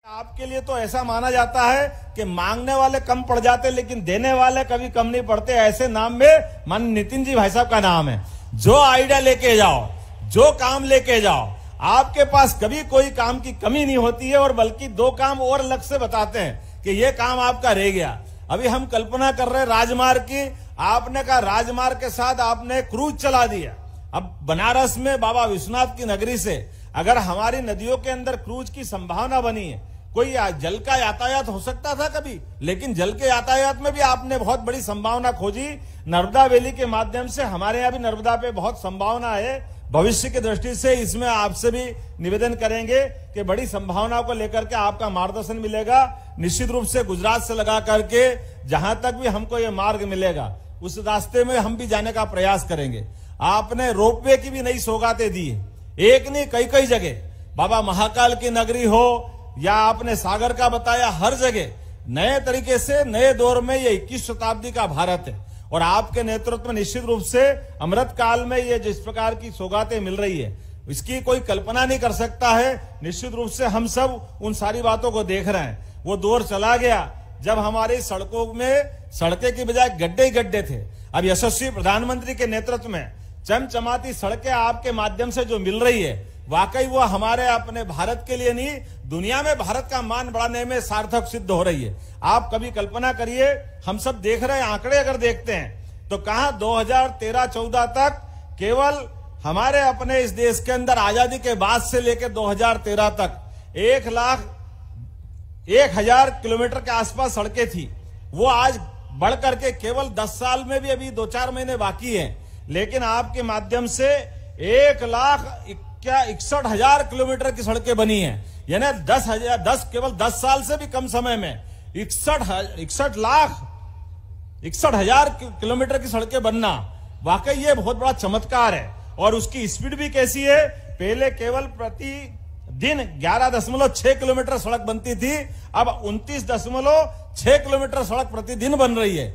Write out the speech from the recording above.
आपके लिए तो ऐसा माना जाता है कि मांगने वाले कम पड़ जाते लेकिन देने वाले कभी कम नहीं पड़ते। ऐसे नाम में मान नितिन जी भाई साहब का नाम है। जो आइडिया लेके जाओ, जो काम लेके जाओ, आपके पास कभी कोई काम की कमी नहीं होती है। और बल्कि दो काम और अलग से बताते हैं कि ये काम आपका रह गया। अभी हम कल्पना कर रहे हैं राजमार्ग की, आपने कहा राजमार्ग के साथ आपने क्रूज चला दिया। अब बनारस में बाबा विश्वनाथ की नगरी से अगर हमारी नदियों के अंदर क्रूज की संभावना बनी है, कोई जल का यातायात हो सकता था कभी, लेकिन जल के यातायात में भी आपने बहुत बड़ी संभावना खोजी। नर्मदा वैली के माध्यम से हमारे यहाँ भी नर्मदा पे बहुत संभावना है। भविष्य की दृष्टि से इसमें आपसे भी निवेदन करेंगे कि बड़ी संभावनाओं को लेकर के आपका मार्गदर्शन मिलेगा। निश्चित रूप से गुजरात से लगा करके जहां तक भी हमको ये मार्ग मिलेगा उस रास्ते में हम भी जाने का प्रयास करेंगे। आपने रोपवे की भी नई सौगातें दी है, एक नहीं कई कई जगह, बाबा महाकाल की नगरी हो या आपने सागर का बताया, हर जगह नए तरीके से नए दौर में ये 21 शताब्दी का भारत है। और आपके नेतृत्व में निश्चित रूप से अमृत काल में ये जिस प्रकार की सौगातें मिल रही है इसकी कोई कल्पना नहीं कर सकता है। निश्चित रूप से हम सब उन सारी बातों को देख रहे हैं। वो दौर चला गया जब हमारी सड़कों में सड़कें की बजाय गड्ढे ही गड्ढे थे। अब यशस्वी प्रधानमंत्री के नेतृत्व में चमचमाती सड़कें आपके माध्यम से जो मिल रही है, वाकई वो हमारे अपने भारत के लिए नहीं, दुनिया में भारत का मान बढ़ाने में सार्थक सिद्ध हो रही है। आप कभी कल्पना करिए, हम सब देख रहे हैं, आंकड़े अगर देखते हैं तो कहां 2013-14 तक केवल हमारे अपने इस देश के अंदर आजादी के बाद से लेकर 2013 तक 1,01,000 किलोमीटर के आसपास सड़कें थी। वो आज बढ़ करके केवल 10 साल में भी अभी 2-4 महीने बाकी हैं, लेकिन आपके माध्यम से 1,61,000 किलोमीटर की सड़कें बनी हैं। यानी 10 साल से भी कम समय में 61,000 किलोमीटर की सड़कें बनना, वाकई ये बहुत बड़ा चमत्कार है। और उसकी स्पीड भी कैसी है, पहले केवल प्रति दिन 11.6 किलोमीटर सड़क बनती थी, अब 29.6 किलोमीटर सड़क प्रतिदिन बन रही है।